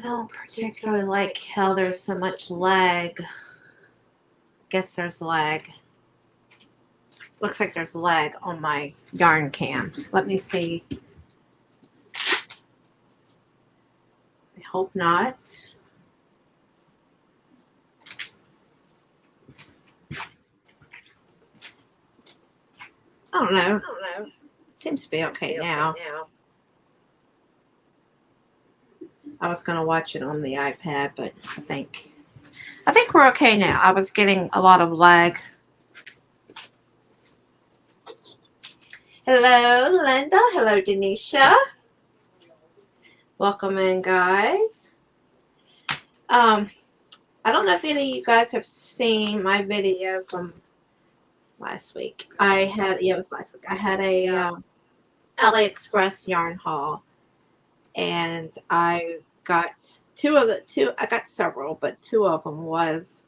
don't particularly like how there's so much lag. Guess there's lag. Looks like there's lag on my yarn cam. Let me see. I hope not. I don't know. Seems to be okay now. I was going to watch it on the iPad, but I think we're okay now. I was getting a lot of lag. Hello, Linda. Hello, Denisha. Welcome in, guys. I don't know if any of you guys have seen my video from last week. It was last week. I had a AliExpress yarn haul, and I got I got several, but two of them was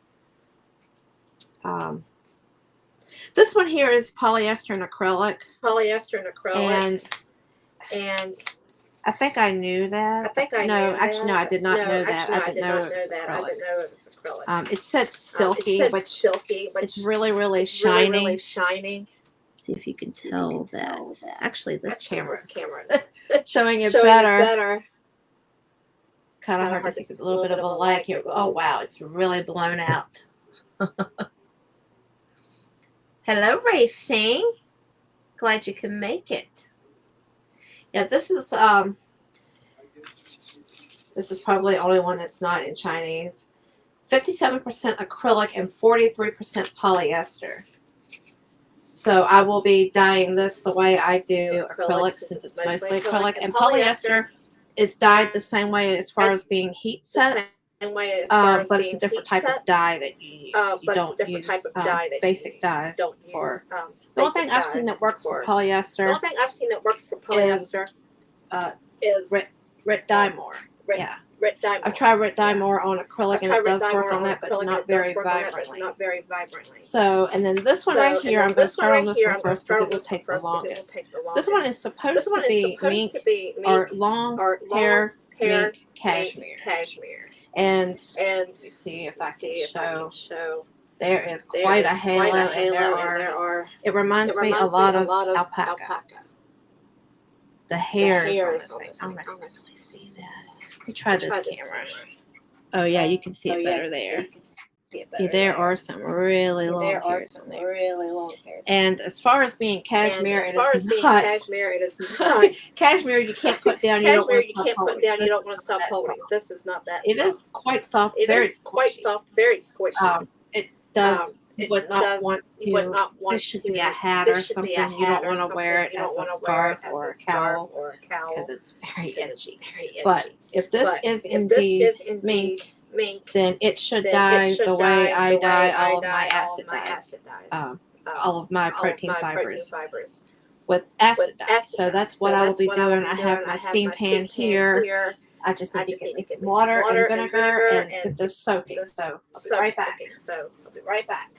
this one here is polyester and acrylic. And I think I knew that. No, I did not know that. I didn't know it was acrylic. It said silky, which it's really, really shiny. See if you can tell that. Actually, this camera is showing it better. It's kind of hard to see. There's a little bit of a lag here. Oh, wow. It's really blown out. Hello, Racing. Glad you can make it. Yeah, this is probably the only one that's not in Chinese. 57% acrylic and 43% polyester. So I will be dyeing this the way I do acrylic, since it's mostly acrylic. And polyester is dyed the same way as far as being heat set. But it's a different type of dye that you use. You don't use basic dyes for. The only thing I've seen that works for polyester is Rit Dye More. Yeah. I've tried Rit Dye More on acrylic, and it does work on that, but not very vibrantly. So, and then this one right here, I'm going to start on this one first because it will take the longest. This one is supposed to be mink or long hair mink cashmere. And let me see if I can show. There is quite a halo, and it reminds me a lot of alpaca. The hair is on this thing. I don't know if you can see that. Let me try this camera. Oh yeah, you can see it better there. See, there are some really long hairs on there. And as far as being cashmere, it is not. Cashmere you can't put down. You don't want to stop holding. This is not that. It is quite soft. Very squishy. It does. You would not want to. This should be a hat or something. You don't want to wear it as a scarf or a cowl because it's very itchy. But if this is indeed mink, then it should dye the way I dye all of my acid dyes, all of my protein fibers with acid dye. So that's what I will be doing. I have my steam pan here. I just need to get me some water and vinegar and get this soaking. So I'll be right back.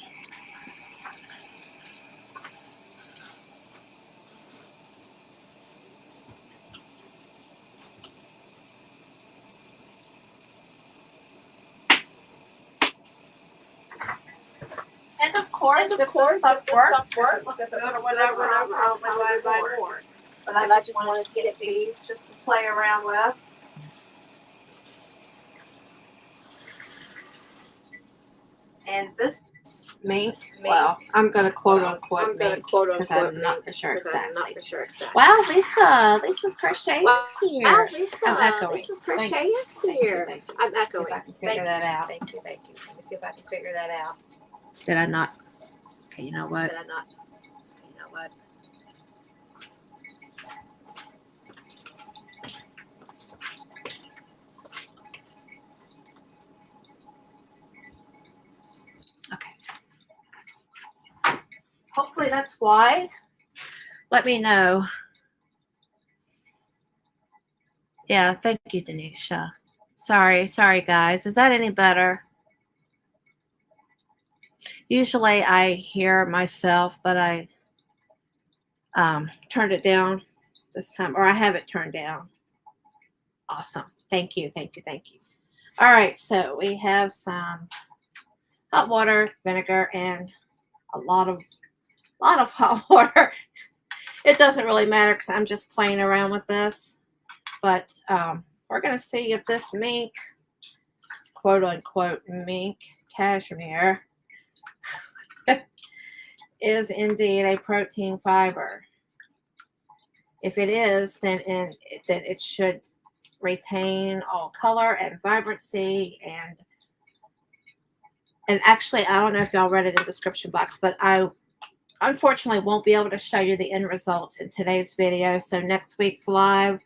And of course, if the stuff works, just go to whatever I'll buy more. But I just wanted to get these just to play around with. And this mink, well, I'm going to quote unquote mink because I'm not for sure exactly. Wow, Lisa's crochet is here. I'm echoing. Lisa's crochet is here. I'm echoing. See if I can figure that out. Thank you. Let me see if I can figure that out. Did I not? Okay, you know what? Okay. Hopefully that's why. Let me know. Yeah, thank you, Denisha. Sorry, guys. Is that any better? Usually I hear myself, but I turned it down this time, or I have it turned down. Awesome. Thank you. All right, so we have some hot water, vinegar, and a lot of hot water. It doesn't really matter because I'm just playing around with this. But we're going to see if this mink, quote unquote mink cashmere, is indeed a protein fiber. If it is, then it should retain all color and vibrancy, and actually, I don't know if y'all read it in the description box, but I unfortunately won't be able to show you the end results in today's video. So next week's live,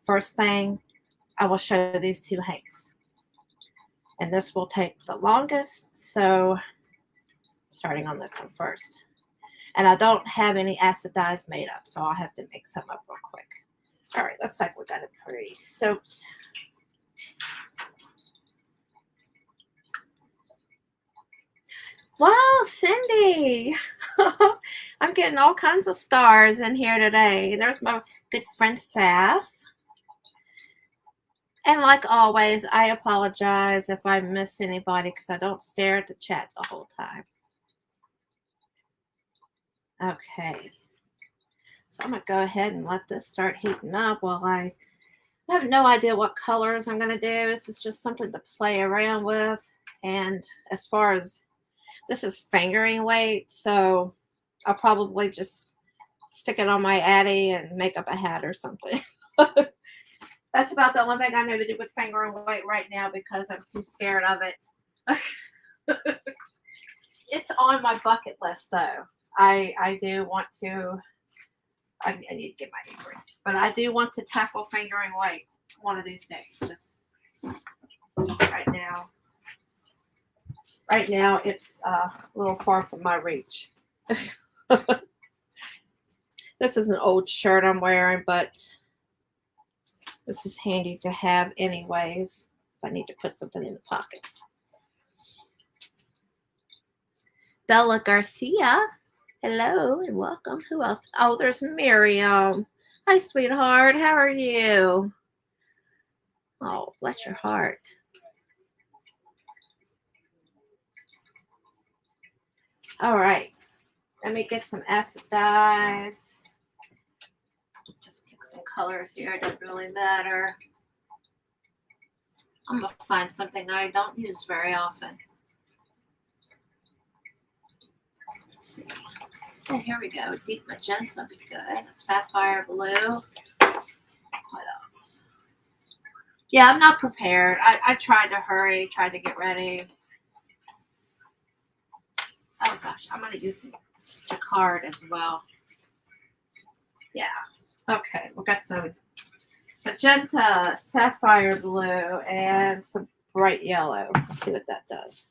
first thing, I will show these two hanks. And this will take the longest, so starting on this one first. And I don't have any acid dyes made up, so I'll have to make some up real quick. All right, looks like we got it pretty soaked. Wow, Cindy! I'm getting all kinds of stars in here today. There's my good friend Saf. And like always, I apologize if I miss anybody because I don't stare at the chat the whole time. Okay. So I'm going to go ahead and let this start heating up while I have no idea what colors I'm going to do. This is just something to play around with. And as far as this is fingering weight, so I'll probably just stick it on my Addy and make up a hat or something. That's about the only thing I know to do with fingering weight right now because I'm too scared of it. It's on my bucket list though. I do want to, I need to get my apron, but I do want to tackle fingering weight one of these days. Just right now. Right now, it's a little far from my reach. This is an old shirt I'm wearing, but this is handy to have anyways if I need to put something in the pockets. Bella Garcia, hello and welcome. Who else? Oh, there's Miriam. Hi, sweetheart. How are you? Oh, bless your heart. All right. Let me get some acid dyes. Just pick some colors here. It doesn't really matter. I'm going to find something I don't use very often. Let's see. Oh, here we go. Deep magenta would be good. Sapphire blue. What else? Yeah, I'm not prepared. I tried to hurry, tried to get ready. Oh gosh, I'm going to use some jacquard as well. Yeah. Okay, we got some magenta, sapphire blue, and some bright yellow. Let's see what that does.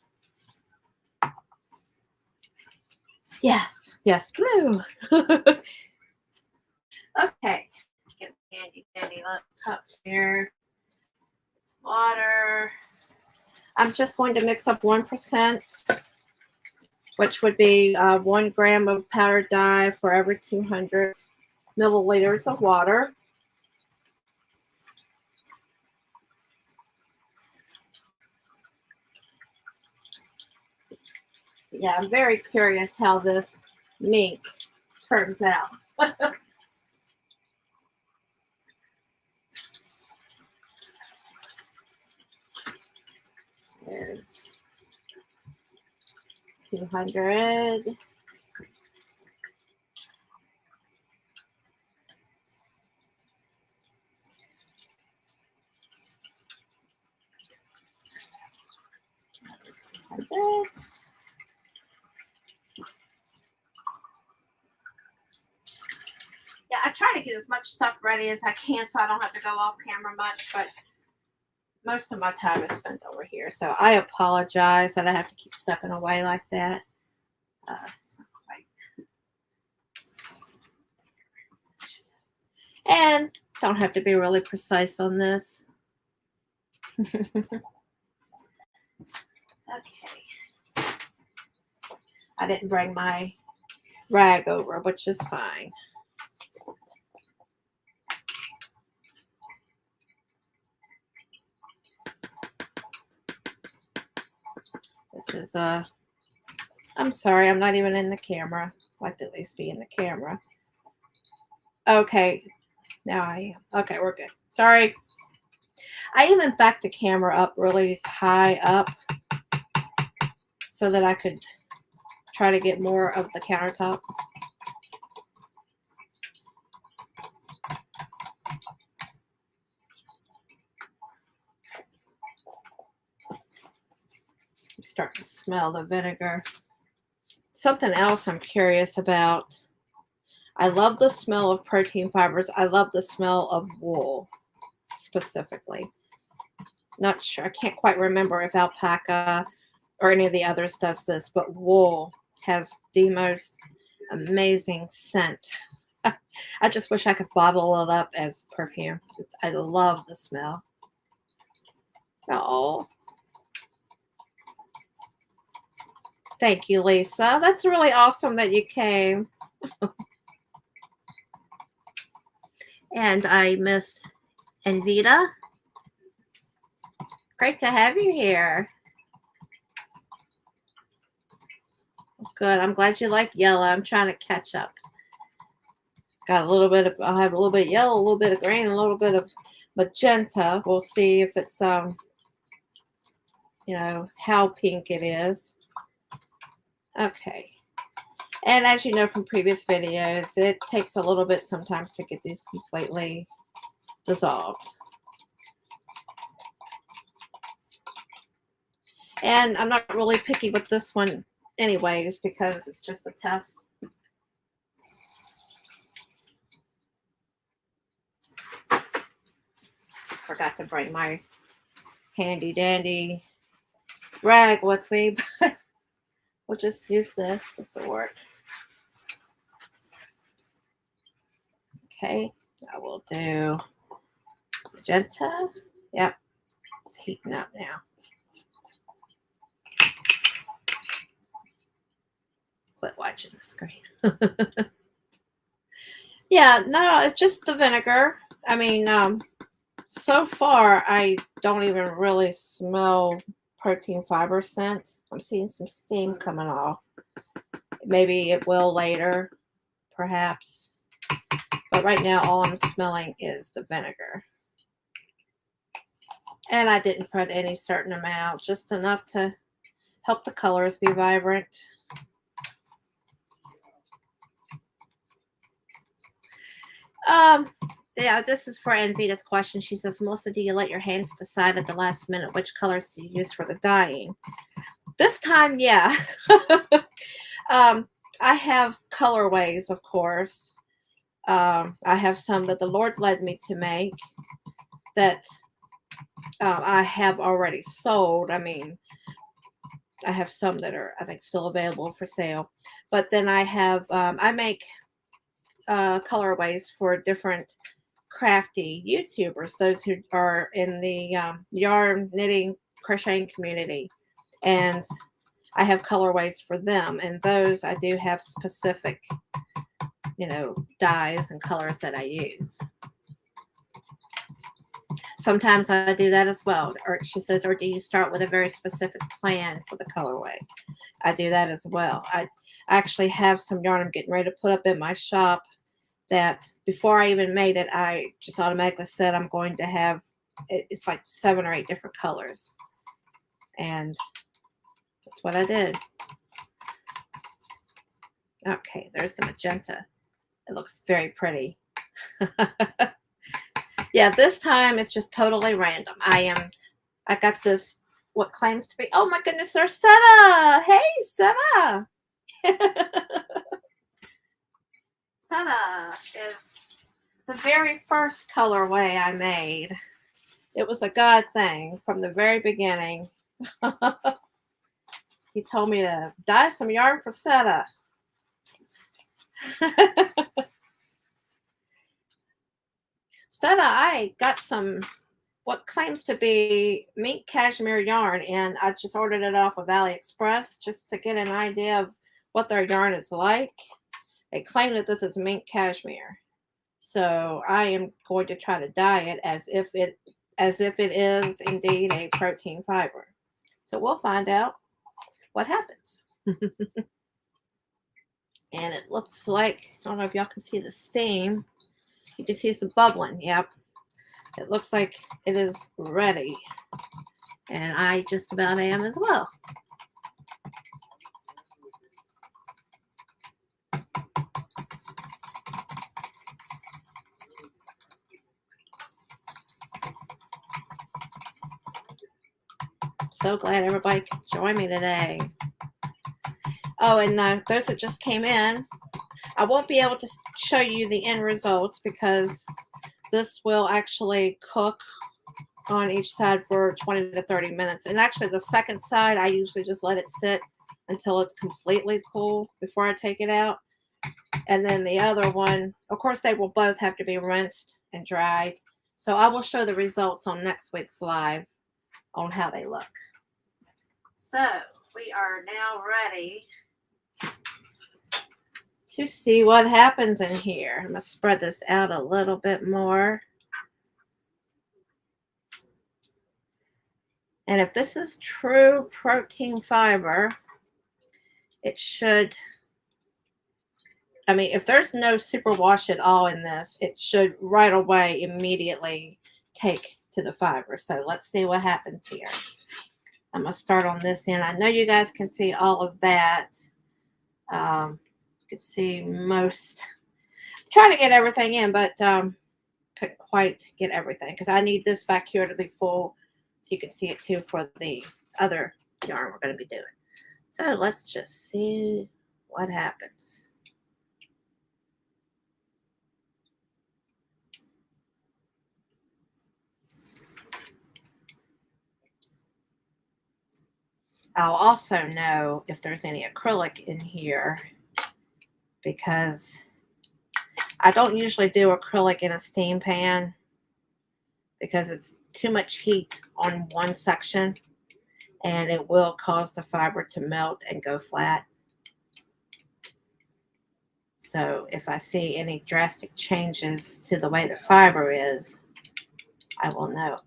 Yes, yes, blue. Okay, get handy dandy little cups here. It's water. I'm just going to mix up 1%, which would be 1 gram of powdered dye for every 200 milliliters of water. Yeah, I'm very curious how this mink turns out. There's 200. Yeah, I try to get as much stuff ready as I can so I don't have to go off camera much, but most of my time is spent over here. So I apologize that I have to keep stepping away like that. It's not quite. And don't have to be really precise on this. Okay. I didn't bring my rag over, which is fine. This is I'm sorry, I'm not even in the camera. I'd like to at least be in the camera. Okay, now I am. Okay, we're good. Sorry. I even backed the camera up really high up so that I could try to get more of the countertop. I'm starting to smell the vinegar. Something else I'm curious about. I love the smell of protein fibers. I love the smell of wool specifically. Not sure. I can't quite remember if alpaca or any of the others does this, but wool has the most amazing scent. I just wish I could bottle it up as perfume. I love the smell. Oh, thank you, Lisa. That's really awesome that you came. And I missed Anvita. Great to have you here. Good. I'm glad you like yellow. I'm trying to catch up. Got a little bit of, I'll have a little bit of yellow, a little bit of green, a little bit of magenta. We'll see if it's, you know, how pink it is. Okay. And as you know from previous videos, it takes a little bit sometimes to get these completely dissolved. And I'm not really picky with this one anyways because it's just a test. Forgot to bring my handy dandy rag with me, but we'll just use this. This will work. Okay, I will do magenta. Yep, it's heating up now. Quit watching the screen. Yeah, no, it's just the vinegar. I mean, so far, I don't even really smell protein fiber scent. I'm seeing some steam coming off. Maybe it will later, perhaps. But right now, all I'm smelling is the vinegar. And I didn't put any certain amount, just enough to help the colors be vibrant. Yeah, this is for Anvita's question. She says, Melissa, do you let your hands decide at the last minute which colors to use for the dyeing? This time, yeah. I have colorways, of course. I have some that the Lord led me to make that I have already sold. I mean, I have some that are, I think, still available for sale. But then I have, I make colorways for different crafty YouTubers, those who are in the yarn, knitting, crocheting community. And I have colorways for them. And those I do have specific, you know, dyes and colors that I use. Sometimes I do that as well. Or she says, or do you start with a very specific plan for the colorway? I do that as well. I actually have some yarn I'm getting ready to put up in my shop that before I even made it, I just automatically said I'm going to have, it's like 7 or 8 different colors. And that's what I did. Okay, there's the magenta. It looks very pretty. Yeah, this time it's just totally random. I got this, what claims to be, oh my goodness, there's Senna. Hey, Senna. Senna is the very first colorway I made. It was a God thing from the very beginning. He told me to dye some yarn for Senna. Senna, I got some what claims to be mink cashmere yarn, and I just ordered it off of AliExpress just to get an idea of what their yarn is like. They claim that this is mink cashmere, so I am going to try to dye it as if it is indeed a protein fiber. So we'll find out. what happens. And it looks like, I don't know if y'all can see the steam. You can see some bubbling. Yep. It looks like it is ready. And I just about am as well. So glad everybody could join me today. Oh, and those that just came in, I won't be able to show you the end results because this will actually cook on each side for 20 to 30 minutes. And actually the second side, I usually just let it sit until it's completely cool before I take it out. And then the other one, of course, they will both have to be rinsed and dried. So I will show the results on next week's live on how they look. So we are now ready to see what happens in here. I'm going to spread this out a little bit more. And if this is true protein fiber, it should, I mean, if there's no superwash at all in this, it should right away immediately take to the fiber. So let's see what happens here. I'm going to start on this end. I know you guys can see all of that. You can see most. I'm trying to get everything in, but couldn't quite get everything because I need this back here to be full so you can see it too for the other yarn we're going to be doing. So let's just see what happens. I'll also know if there's any acrylic in here because I don't usually do acrylic in a steam pan because it's too much heat on one section and it will cause the fiber to melt and go flat. So if I see any drastic changes to the way the fiber is, I will know.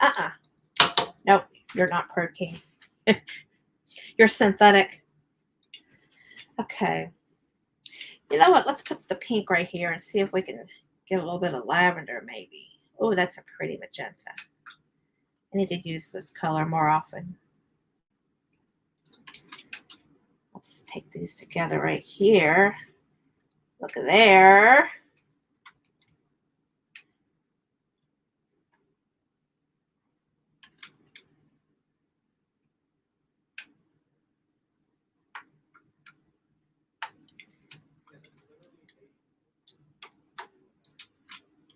Nope, you're not protein. You're synthetic. Okay. You know what? Let's put the pink right here and see if we can get a little bit of lavender maybe. Oh, that's a pretty magenta. I need to use this color more often. Let's take these together right here. Look at there.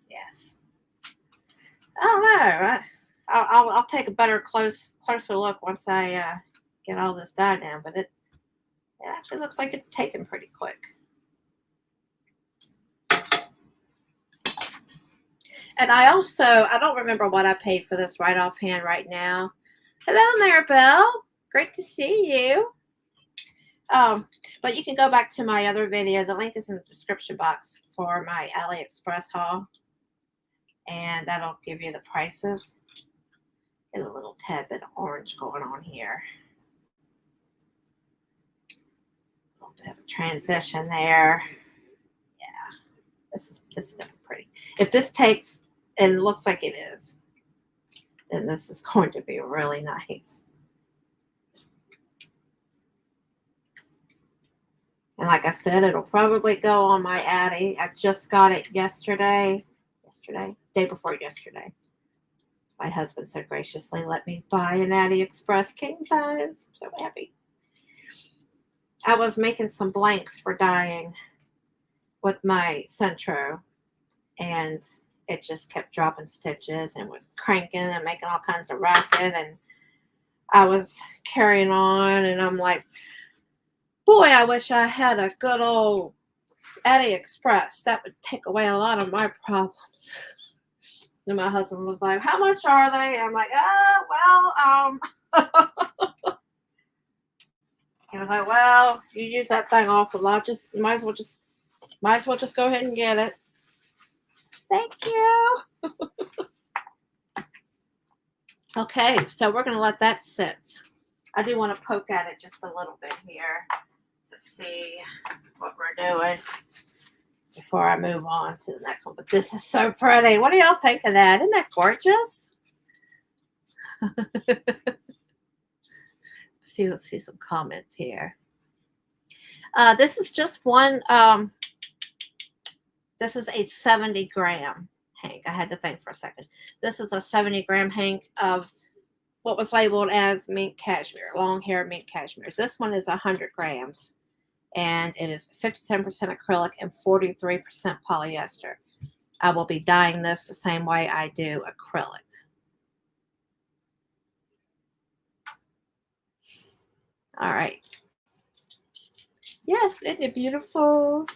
Yes. I don't know. I'll take a better closer look once I get all this dye down. But it actually looks like it's taken pretty quick. And I don't remember what I paid for this right offhand right now. Hello, Maribel. Great to see you. But you can go back to my other video. The link is in the description box for my AliExpress haul. And that'll give you the prices. Get a little tad bit of orange going on here. A little bit of a transition there. Yeah. This is gonna be pretty. If this takes and looks like it is, then this is going to be really nice. And like I said, it'll probably go on my Addy. I just got it yesterday, day before yesterday. My husband so graciously let me buy an Addy Express king size. I'm so happy. I was making some blanks for dyeing with my Centro, and it just kept dropping stitches and was cranking and making all kinds of racket, and I was carrying on, and I'm like, boy, I wish I had a good old Addy Express. That would take away a lot of my problems. And my husband was like, how much are they? I'm like, he was like, well, you use that thing awful lot. You might as well just go ahead and get it. Thank you. Okay, so we're going to let that sit. I do want to poke at it just a little bit here to see what we're doing before I move on to the next one. But this is so pretty. What do y'all think of that? Isn't that gorgeous? Let's see some comments here. This is just one, this is a 70 gram hank. I had to think for a second. This is a 70 gram hank of what was labeled as mink cashmere, long hair mink cashmere. This one is 100 grams, and it is 57% acrylic and 43% polyester. I will be dyeing this the same way I do acrylic. All right. Yes, isn't it beautiful?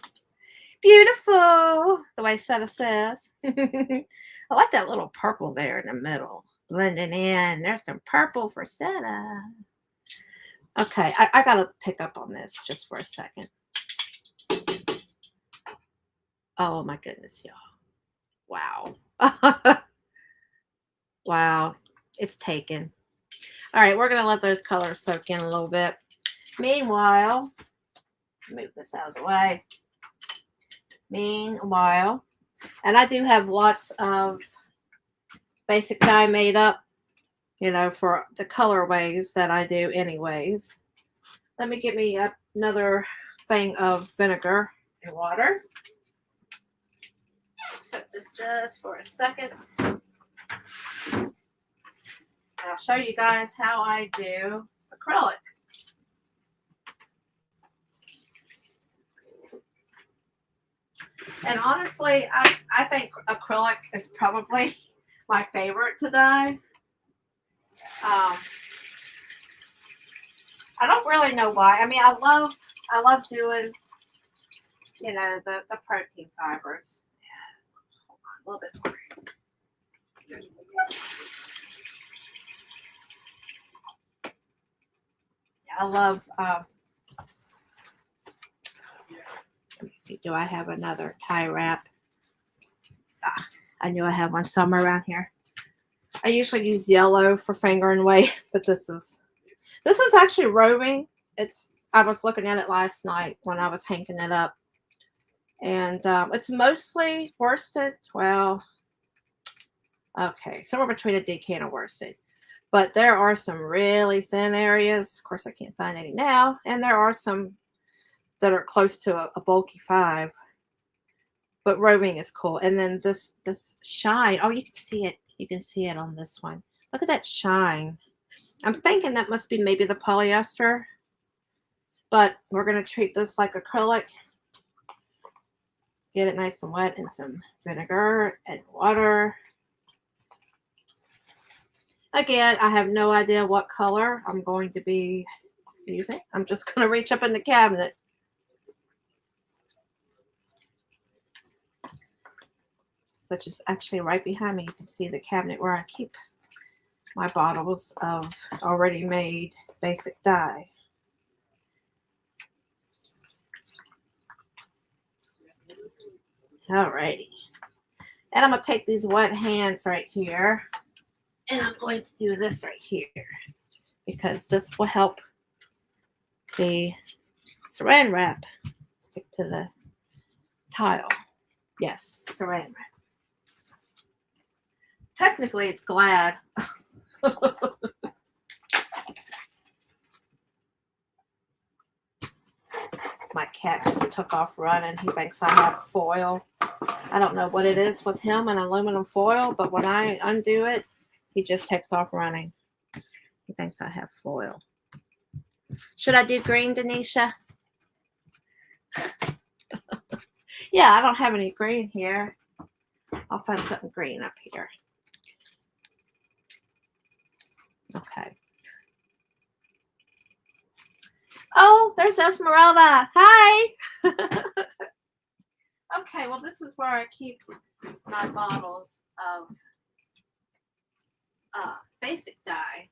Beautiful, the way Setta says. I like that little purple there in the middle, blending in. There's some purple for Setta. Okay, I gotta pick up on this just for a second. Oh my goodness, y'all. Wow. Wow, it's taken. All right, we're gonna let those colors soak in a little bit. Meanwhile, move this out of the way. Meanwhile, and I do have lots of basic dye made up, you know, for the colorways that I do anyways. Let me get me another thing of vinegar and water. Set this just for a second. I'll show you guys how I do acrylic. And honestly, I think acrylic is probably my favorite to dye. I don't really know why. I mean, I love doing, you know, the protein fibers. Hold on, a little bit more. I love, let me see, do I have another tie wrap? I knew I had one somewhere around here. I usually use yellow for fingering weight, but this is actually roving. I was looking at it last night when I was hanking it up. And it's mostly worsted. Well, okay, somewhere between a DK and a worsted. But there are some really thin areas. Of course, I can't find any now. And there are some that are close to a bulky 5. But roving is cool. And then this shine. Oh, you can see it. You can see it on this one. Look at that shine. I'm thinking that must be maybe the polyester. But we're going to treat this like acrylic. Get it nice and wet in some vinegar and water. Again, I have no idea what color I'm going to be using. I'm just going to reach up in the cabinet. Which is actually right behind me. You can see the cabinet where I keep my bottles of already made basic dye. Alrighty. And I'm going to take these wet hands right here. And I'm going to do this right here. Because this will help the saran wrap stick to the tile. Yes, saran wrap. Technically, it's Glad. My cat just took off running. He thinks I have foil. I don't know what it is with him and aluminum foil, but when I undo it, he just takes off running. He thinks I have foil. Should I do green, Denisha? Yeah, I don't have any green here. I'll find something green up here. Okay. Oh, there's Esmeralda. Hi. Okay, well, this is where I keep my bottles of basic dye.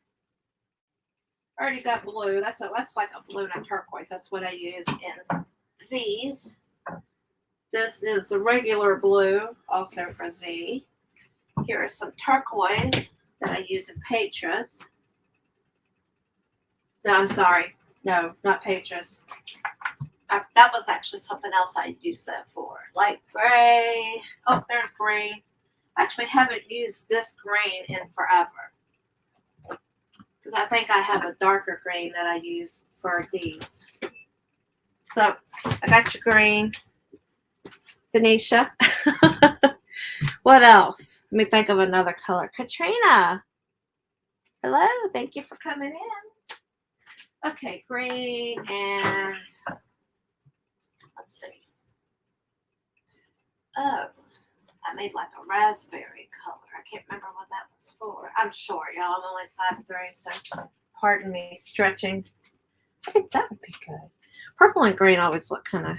I already got blue. That's like a blue and a turquoise. That's what I use in Z's. This is a regular blue, also for Z. Here is some turquoise that I use in Petra's. No, I'm sorry. No, not pages. That was actually something else I used that for. Light gray. Oh, there's green. I actually haven't used this green in forever. Because I think I have a darker green that I use for these. So, I got your green. Denisha. What else? Let me think of another color. Katrina. Hello. Thank you for coming in. Okay, green and let's see. Oh, I made like a raspberry color. I can't remember what that was for. I'm short, y'all. I'm only 5'3", so pardon me stretching. I think that would be good. Purple and green always look kind of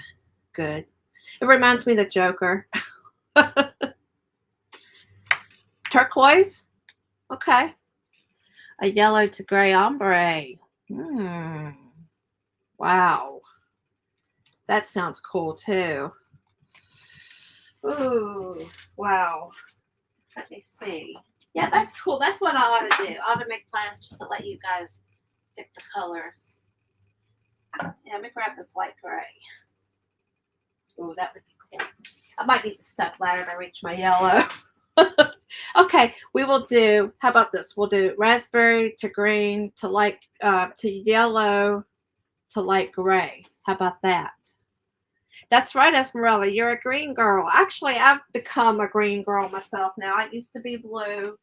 good. It reminds me of the Joker. Turquoise. Okay. A yellow to gray ombre. Wow. That sounds cool too. Ooh, wow. Let me see. Yeah, that's cool. That's what I ought to do. I ought to make plans just to let you guys pick the colors. Yeah, let me grab this light gray. Ooh, that would be cool. I might need to step ladder to reach my yellow. Okay, we will do, how about this? We'll do raspberry to green to light, to yellow to light gray. How about that? That's right, Esmeralda. You're a green girl. Actually, I've become a green girl myself now. I used to be blue,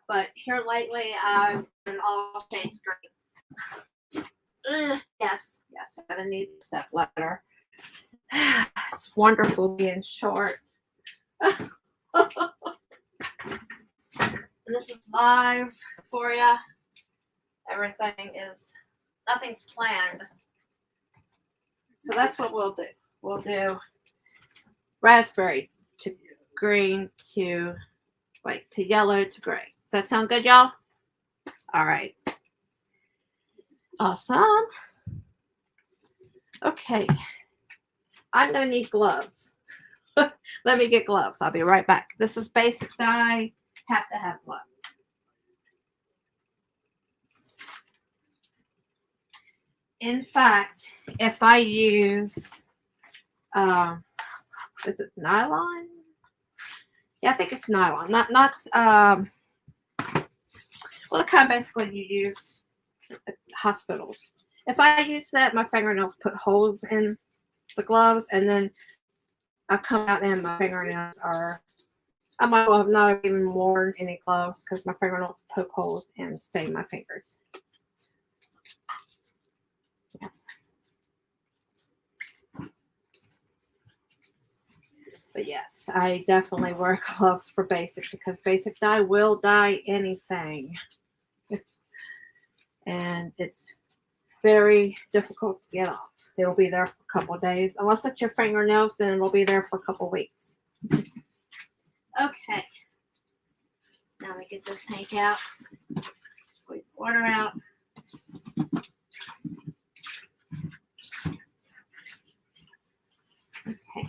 but here lately, I'm in all shades green. Yes, I'm going to need a step ladder. It's wonderful being short. And this is live for you. Everything is, nothing's planned. So that's what we'll do. We'll do raspberry to green to, wait, to yellow to gray. Does that sound good, y'all? All right. Awesome. Okay. I'm going to need gloves. Let me get gloves. I'll be right back. This is basic dye. Have to have gloves. In fact, if I use, is it nylon? Yeah, I think it's nylon. Not well, the kind basically you use at hospitals. If I use that, my fingernails put holes in the gloves, and then I come out and my fingernails are, I might well have not even worn any gloves because my fingernails poke holes and stain my fingers. Yeah. But yes, I definitely wear gloves for basic because basic dye will dye anything. And it's very difficult to get off. It'll be there for a couple of days. Unless it's your fingernails, then it'll be there for a couple of weeks. Okay. Now we get this tank out. Squeeze the water out. Okay.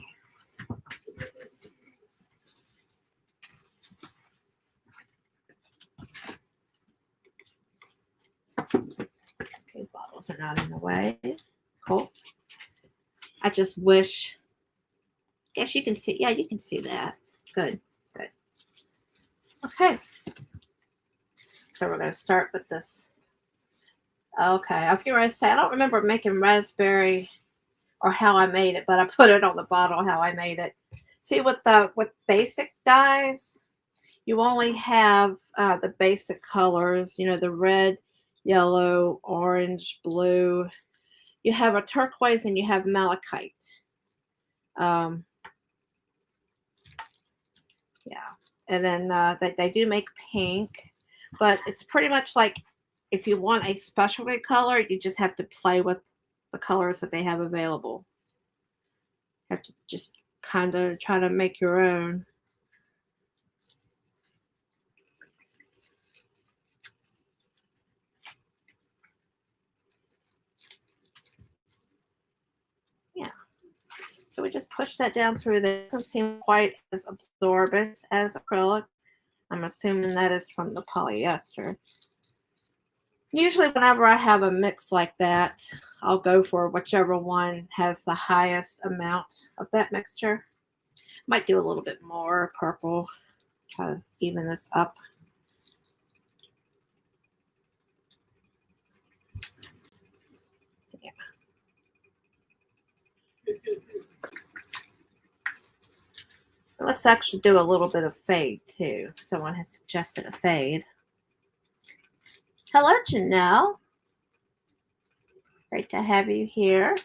Okay, bottles are not in the way. Cool. I just wish, guess you can see, yeah, you can see that. Good, good. Okay. So we're going to start with this. Okay, I was going to say, I don't remember making raspberry or how I made it, but I put it on the bottle how I made it. See, with basic dyes, you only have the basic colors, you know, the red, yellow, orange, blue. You have a turquoise and you have malachite. Yeah. And then they do make pink, but it's pretty much like if you want a specialty color, you just have to play with the colors that they have available. You have to just kind of try to make your own. Yeah. So we just push that down through there. It doesn't seem quite as absorbent as acrylic. I'm assuming that is from the polyester. Usually whenever I have a mix like that, I'll go for whichever one has the highest amount of that mixture. Might do a little bit more purple, try to even this up. Yeah. Let's actually do a little bit of fade too. Someone had suggested a fade. Hello, Janelle. Great to have you here.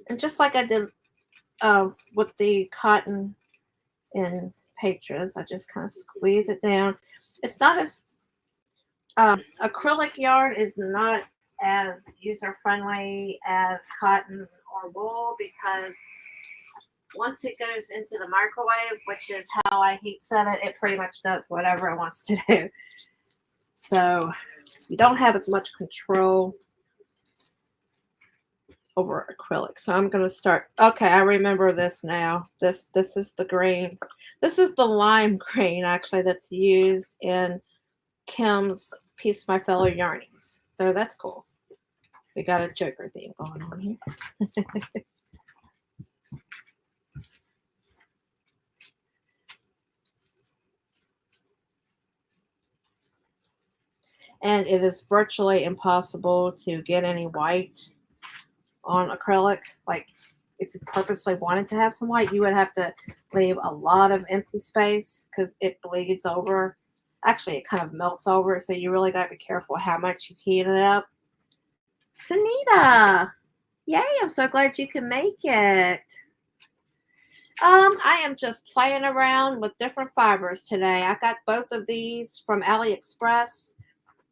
And just like I did with the cotton and Patras, I just kind of squeeze it down. It's not as acrylic yarn is not as user-friendly as cotton or wool, because once it goes into the microwave, which is how I heat set it, it pretty much does whatever it wants to do. So you don't have as much control over acrylic. So I'm going to start. Okay, I remember this now. This is the green. This is the lime green, actually, that's used in Kim's Piece My Fellow Yarnies. So that's cool. We got a Joker theme going on here. And it is virtually impossible to get any white on acrylic. Like, if you purposely wanted to have some white, you would have to leave a lot of empty space because it bleeds over. Actually, it kind of melts over, so you really got to be careful how much you heat it up. Sunita! Yay, I'm so glad you can make it. I am just playing around with different fibers today. I got both of these from AliExpress.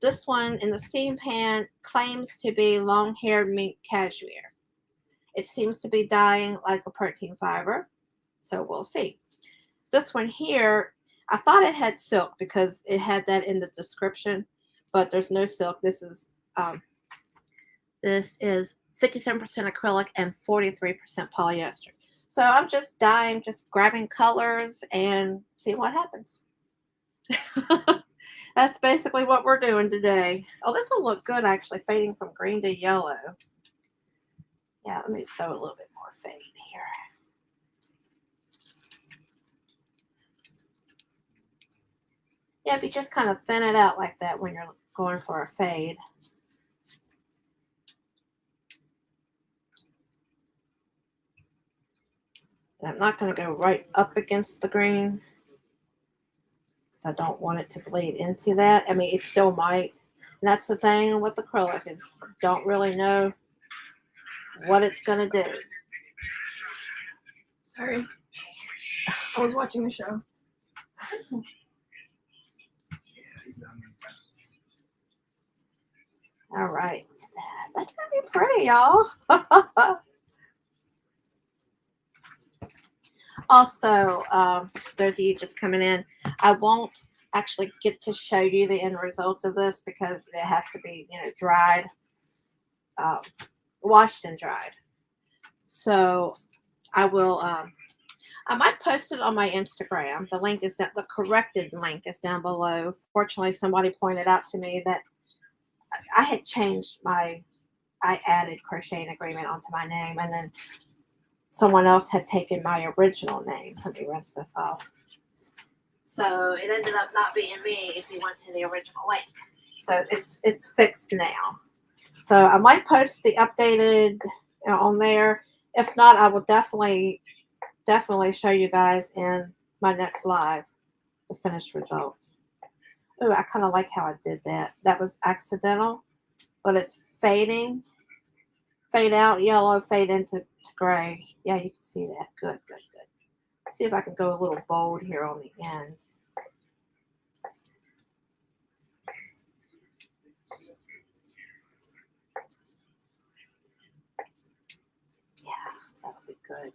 This one in the steam pan claims to be long-haired mink cashmere. It seems to be dyeing like a protein fiber, so we'll see. This one here, I thought it had silk because it had that in the description, but there's no silk. This is 57% acrylic and 43% polyester. So I'm just dyeing, just grabbing colors and see what happens. That's basically what we're doing today. Oh, this will look good actually, fading from green to yellow. Yeah, let me throw a little bit more fade here. Yeah, if you just kind of thin it out like that when you're going for a fade. And I'm not going to go right up against the green. I don't want it to bleed into that. I mean, it still might. And that's the thing with acrylic, is don't really know what it's going to do. Sorry. I was watching the show. All right. That's going to be pretty, y'all. Also, those of you just coming in, I won't actually get to show you the end results of this because it has to be, dried, washed and dried. So I will, I might post it on my Instagram. The link is the corrected link is down below. Fortunately, somebody pointed out to me that I had changed I added Crochet in Agreement onto my name, and then someone else had taken my original name. Let me rinse this off. So it ended up not being me if you went to the original link. So it's fixed now. So I might post the updated on there. If not, I will definitely show you guys in my next live the finished result. Oh, I kind of like how I did that. That was accidental, but it's fading. Fade out, yellow, fade into gray. Yeah, you can see that. Good, good, good. Let's see if I can go a little bold here on the end. Yeah, that'll be good.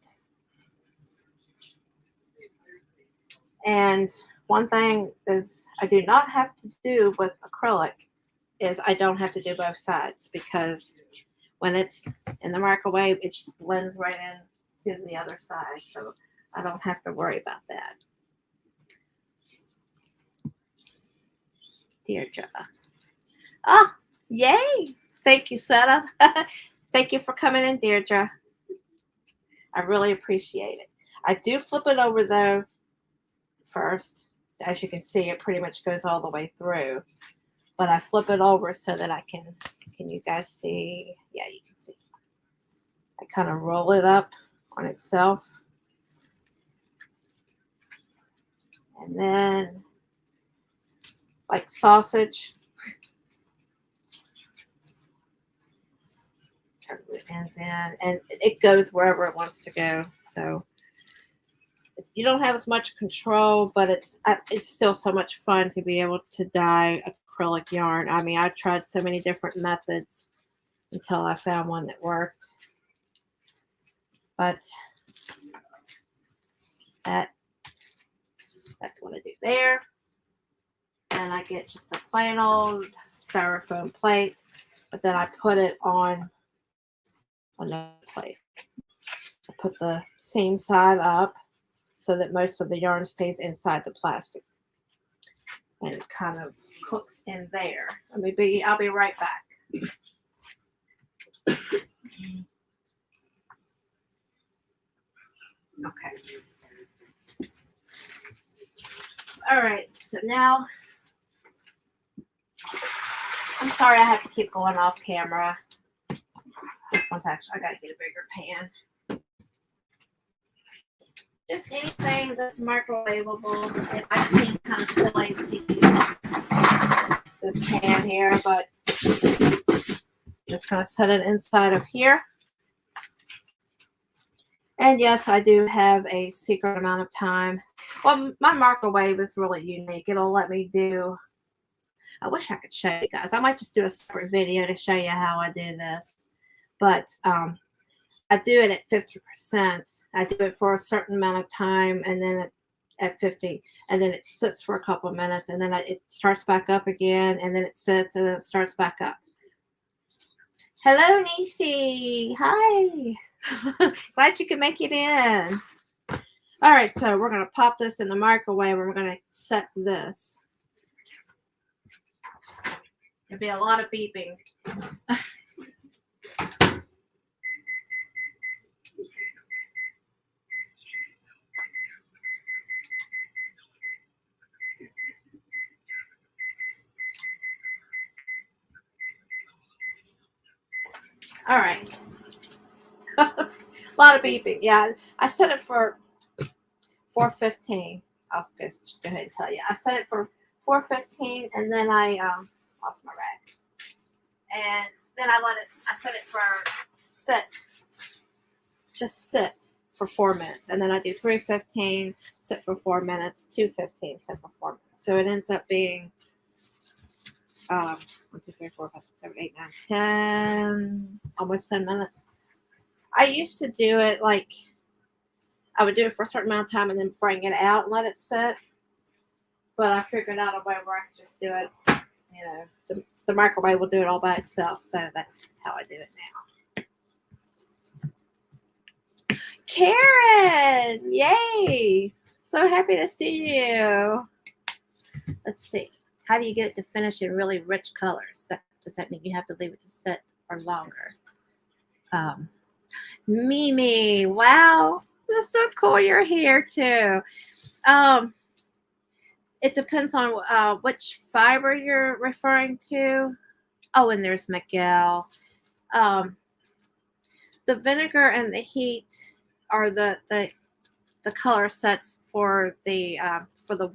And one thing is I do not have to do with acrylic is I don't have to do both sides, because when it's in the microwave, it just blends right in to the other side. So I don't have to worry about that. Deirdre. Oh, yay. Thank you, Seta. Thank you for coming in, Deirdre. I really appreciate it. I do flip it over, though, first. As you can see, it pretty much goes all the way through. But I flip it over so that I can you guys see? Yeah, you can see. I kind of roll it up on itself. And then, like sausage, turn the ends in, and it goes wherever it wants to go. So you don't have as much control, but it's still so much fun to be able to dye acrylic yarn. I mean, I tried so many different methods until I found one that worked. But that's what I do there. And I get just a plain old styrofoam plate, but then I put it on another plate. I put the seam side up so that most of the yarn stays inside the plastic. And it kind of cooks in there. I'll be right back. Okay. All right, so now, I'm sorry I have to keep going off camera. This one's actually, I gotta get a bigger pan. Just anything that's microwavable. It might seem kind of silly to use this pan here, but just gonna set it inside of here. And yes, I do have a secret amount of time. Well, my microwave is really unique. It'll let me do, I wish I could show you guys. I might just do a separate video to show you how I do this. But I do it at 50%. I do it for a certain amount of time, and then at 50, and then it sits for a couple of minutes, and then it starts back up again, and then it sits, and then it starts back up. Hello, Nisi. Hi. Glad you could make it in. All right, so we're going to pop this in the microwave, and we're going to set this. There'll be a lot of beeping. All right. A lot of beeping. Yeah, I set it for 4:15. I'll just go ahead and tell you. I set it for 4:15, and then I lost my rag. And then I set it for sit for 4 minutes, and then I do 3:15, sit for 4 minutes, 2:15, sit for 4 minutes. So it ends up being 1, 2, 3, 4, 5, 6, 7, 8, 9, 10, almost 10 minutes. I used to do it like I would do it for a certain amount of time and then bring it out and let it sit. But I figured out a way where I could just do it. You know, the microwave will do it all by itself. So that's how I do it now. Karen! Yay! So happy to see you. Let's see. How do you get it to finish in really rich colors? Does that mean you have to leave it to sit or longer? Mimi, wow. That's so cool. You're here too. It depends on which fiber you're referring to. Oh, and there's Miguel. The vinegar and the heat are the color sets for the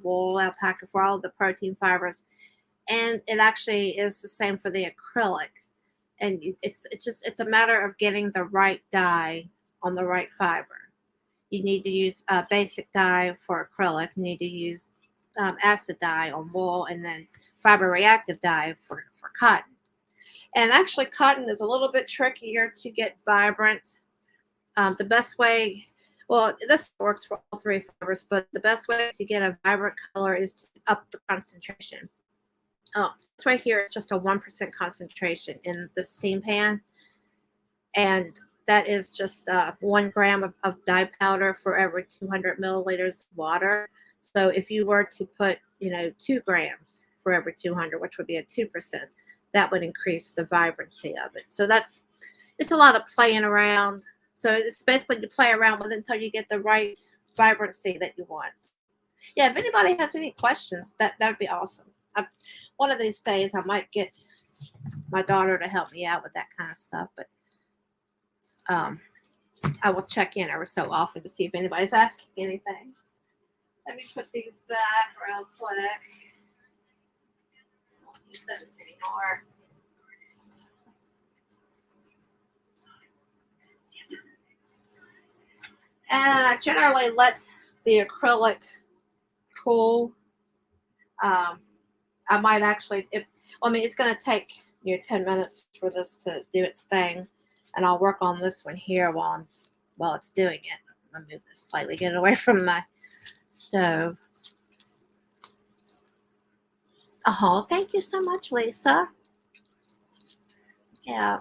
wool alpaca, for all of the protein fibers, and it actually is the same for the acrylic. And it's a matter of getting the right dye on the right fiber. You need to use basic dye for acrylic. You need to use acid dye on wool, and then fiber reactive dye for cotton. And actually, cotton is a little bit trickier to get vibrant. The best way, well, this works for all three fibers, but the best way to get a vibrant color is to up the concentration. This right here is just a 1% concentration in the steam pan, and that is just 1 gram of dye powder for every 200 milliliters of water. So if you were to put, 2 grams for every 200, which would be a 2%. That would increase the vibrancy of it. So it's a lot of playing around. So it's basically you play around with it until you get the right vibrancy that you want. Yeah, if anybody has any questions, that would be awesome. One of these days I might get my daughter to help me out with that kind of stuff, but I will check in every so often to see if anybody's asking anything. Let me put these back real quick. I don't need those anymore. And I generally let the acrylic cool. I might actually, it's going to take 10 minutes for this to do its thing, and I'll work on this one here while it's doing it. I'm gonna move this slightly, get it away from my stove. Oh, thank you so much, Lisa. Yeah.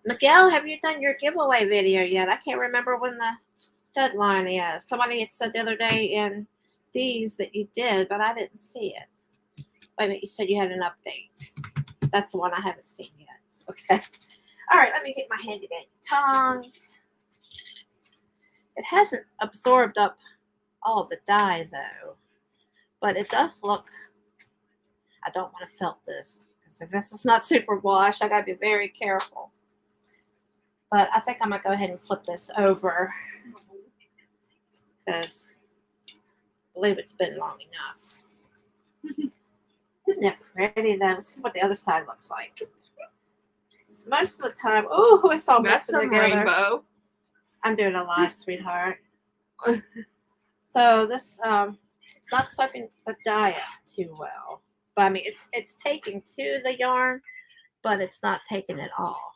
Miguel, have you done your giveaway video yet? I can't remember when the deadline is. Somebody had said the other day in these that you did, but I didn't see it. Wait a minute, you said you had an update. That's the one I haven't seen yet. Okay. All right, let me get my handy dandy tongs. It hasn't absorbed up all of the dye though, but it does look, I don't want to felt this because if this is not super washed, I gotta be very careful. But I think I'm gonna go ahead and flip this over because I believe it's been long enough. Isn't it pretty though? Let's see what the other side looks like. Most of the time, oh, it's all messing together. Rainbow. I'm doing a live, sweetheart. So this, it's not sucking the dye up too well. But I mean, it's taking to the yarn, but it's not taking it all.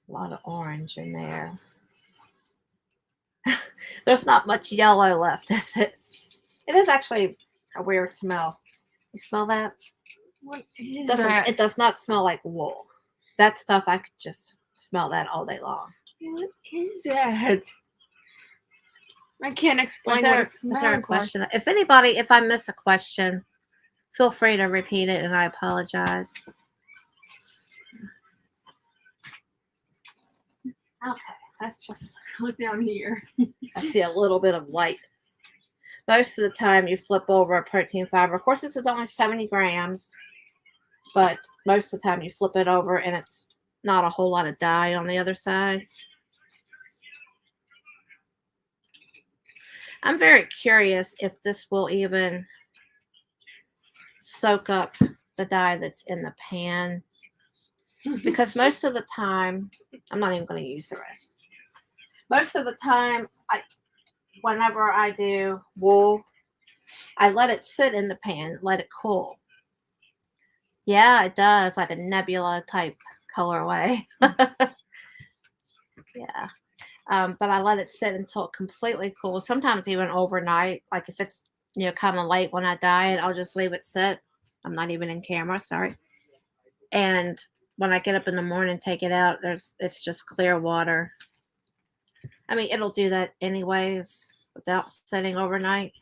A lot of orange in there. There's not much yellow left, is it? It is actually a weird smell. You smell that? What is that? It does not smell like wool. That stuff, I could just smell that all day long. What is that? I can't explain Is there a question? Like. If I miss a question, feel free to repeat it, and I apologize. Okay, that's just... Look down here. I see a little bit of light. Most of the time, you flip over a protein fiber. Of course, this is only 70 grams, but most of the time, you flip it over, and it's not a whole lot of dye on the other side. I'm very curious if this will even soak up the dye that's in the pan. Because most of the time, I'm not even going to use the rest. Most of the time, whenever I do wool, I let it sit in the pan, let it cool. Yeah, it does, like a nebula type colorway. Yeah. But I let it sit until it completely cools. Sometimes even overnight. Like if it's kind of late when I dye it, I'll just leave it sit. I'm not even in camera, sorry. And when I get up in the morning, take it out, it's just clear water. I mean, it'll do that anyways without sitting overnight.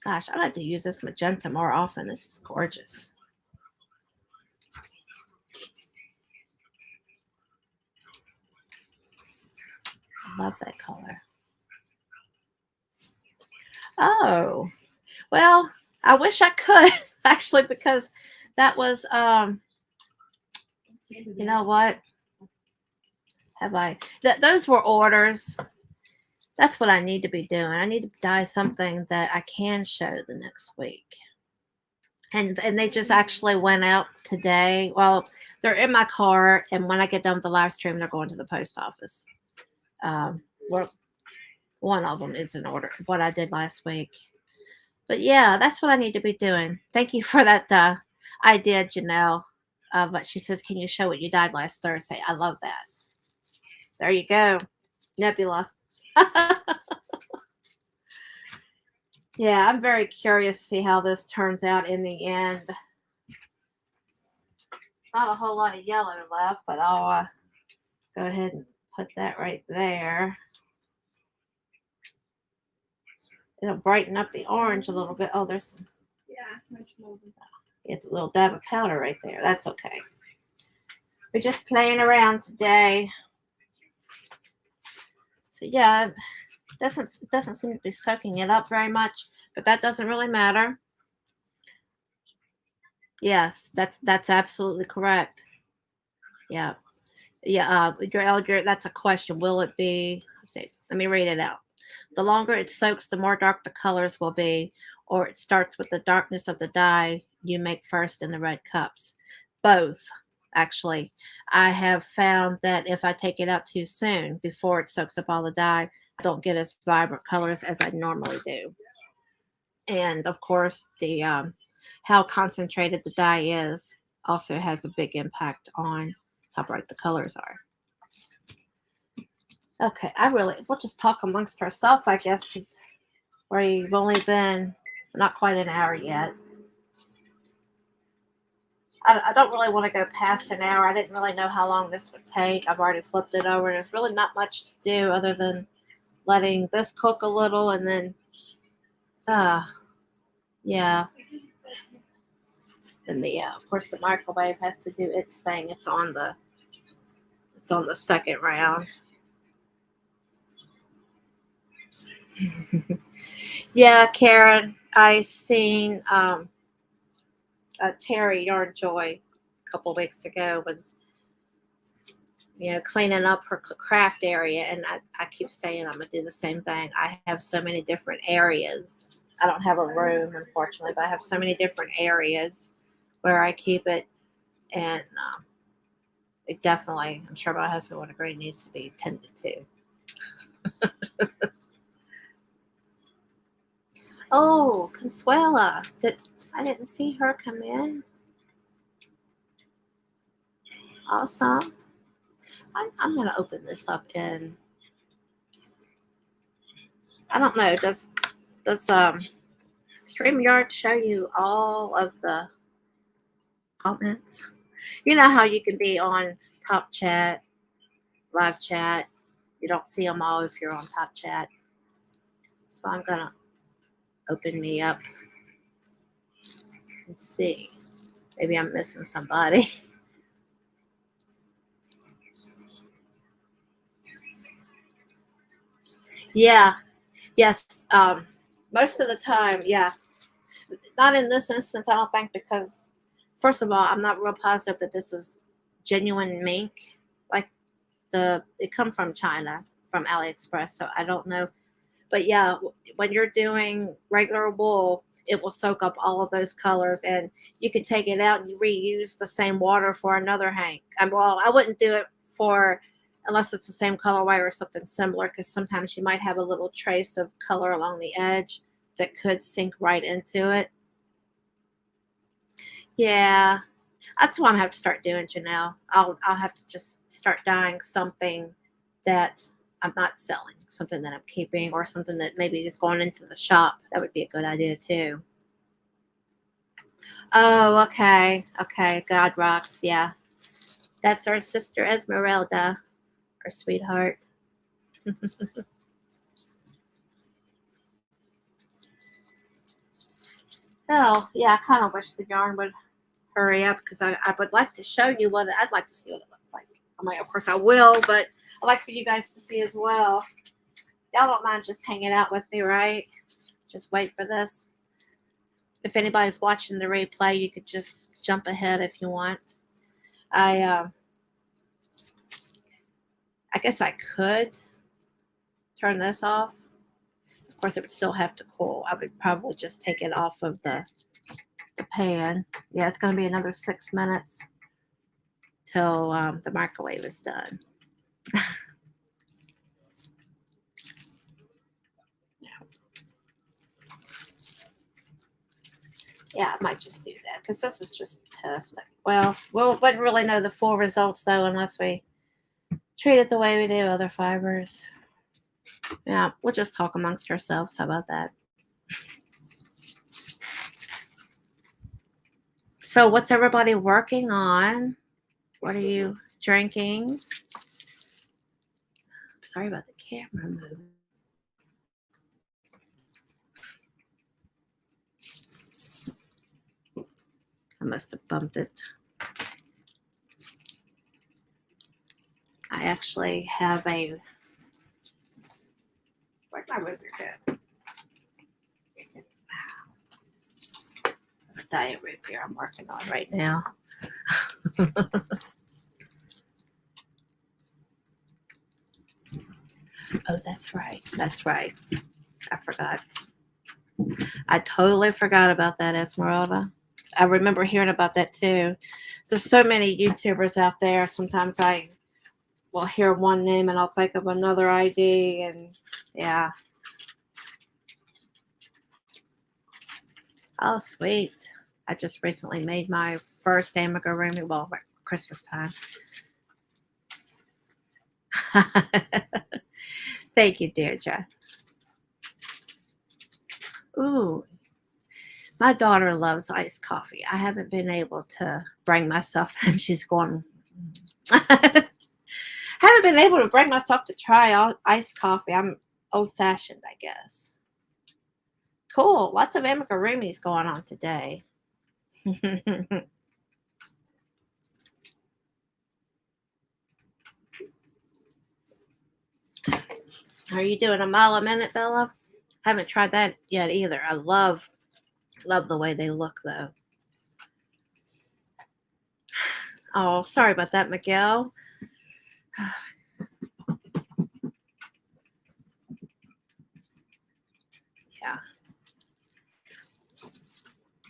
Gosh, I'd like to use this magenta more often. This is gorgeous. I love that color. Oh, well, I wish I could actually, because that was, you know what? Those were orders. That's what I need to be doing. I need to dye something that I can show the next week. And they just actually went out today. Well, they're in my car, and when I get done with the live stream, they're going to the post office. One of them is in order, what I did last week. But yeah, that's what I need to be doing. Thank you for that idea, Janelle. But she says, can you show what you dyed last Thursday? I love that. There you go. Nebula. Yeah, I'm very curious to see how this turns out in the end. Not a whole lot of yellow left, but I'll go ahead and put that right there. It'll brighten up the orange a little bit. Oh, there's some. Yeah, It's a little dab of powder right there. That's okay. We're just playing around today. So yeah, it doesn't seem to be soaking it up very much, but that doesn't really matter. Yes, that's absolutely correct. Yeah. Yeah, your elder, that's a question. Will it be, let's see, let me read it out. The longer it soaks, the more dark the colors will be, or it starts with the darkness of the dye you make first in the red cups. Both, actually. I have found that if I take it out too soon, before it soaks up all the dye, I don't get as vibrant colors as I normally do. And of course, the how concentrated the dye is also has a big impact on how bright the colors are. Okay, we'll just talk amongst ourselves, I guess, because we've only been not quite an hour yet. I don't really want to go past an hour. I didn't really know how long this would take. I've already flipped it over. There's really not much to do other than letting this cook a little and then, yeah. And of course, the microwave has to do its thing. It's on the second round. Yeah, Karen, I seen Terry Yarn Joy a couple of weeks ago was cleaning up her craft area, and I keep saying I'm gonna do the same thing. I have so many different areas. I don't have a room, unfortunately, but I have so many different areas where I keep it, and it definitely, I'm sure my husband would agree, needs to be tended to. Oh, Consuela, I didn't see her come in. Awesome. I'm gonna open this up in. I don't know. Does StreamYard show you all of the comments? You know how you can be on Top Chat, Live Chat. You don't see them all if you're on Top Chat. So I'm gonna open me up and see. Maybe I'm missing somebody. Yeah. Yes. Most of the time, yeah. Not in this instance, I don't think, because first of all, I'm not real positive that this is genuine mink. Like it come from China, from AliExpress, so I don't know. But yeah, when you're doing regular wool, it will soak up all of those colors, and you can take it out and reuse the same water for another hank. Well, I wouldn't do it unless it's the same colorway or something similar, because sometimes you might have a little trace of color along the edge that could sink right into it. Yeah, that's what I'm gonna have to start doing, Janelle. I'll have to just start dyeing something that I'm not selling, something that I'm keeping, or something that maybe is going into the shop. That would be a good idea too. Oh, okay. Okay, God rocks. Yeah. That's our sister Esmeralda, our sweetheart. Oh, yeah, I kind of wish the yarn would hurry up, because I would like to show you I'd like to see what it looks like. I mean, of course I will, but I'd like for you guys to see as well. Y'all don't mind just hanging out with me, right? Just wait for this. If anybody's watching the replay, you could just jump ahead if you want. I guess I could turn this off. Of course, it would still have to cool. I would probably just take it off of the pan. Yeah, it's going to be another 6 minutes till the microwave is done. Yeah, I might just do that, because this is just testing. Well, we wouldn't really know the full results, though, unless we treat it the way we do other fibers. Yeah, we'll just talk amongst ourselves. How about that? So what's everybody working on? What are you drinking? sorry about the camera moving. I must have bumped it. I actually have a... Where'd my root beer go? A diet root beer I'm working on right now. Oh, that's right. That's right. I forgot. I totally forgot about that, Esmeralda. I remember hearing about that too. There's so many YouTubers out there. Sometimes I will hear one name and I'll think of another ID, and yeah. Oh, sweet. I just recently made my first amigurumi, well, Christmas time. Thank you, Deirdre. Ooh, my daughter loves iced coffee. I haven't been able to bring myself, and she's going, haven't been able to bring myself to try iced coffee. I'm old-fashioned, I guess. Cool. Lots of amigurumis going on today. Are you doing a mile a minute, Bella? Haven't tried that yet either. I love the way they look, though. Oh, sorry about that, Miguel. Yeah.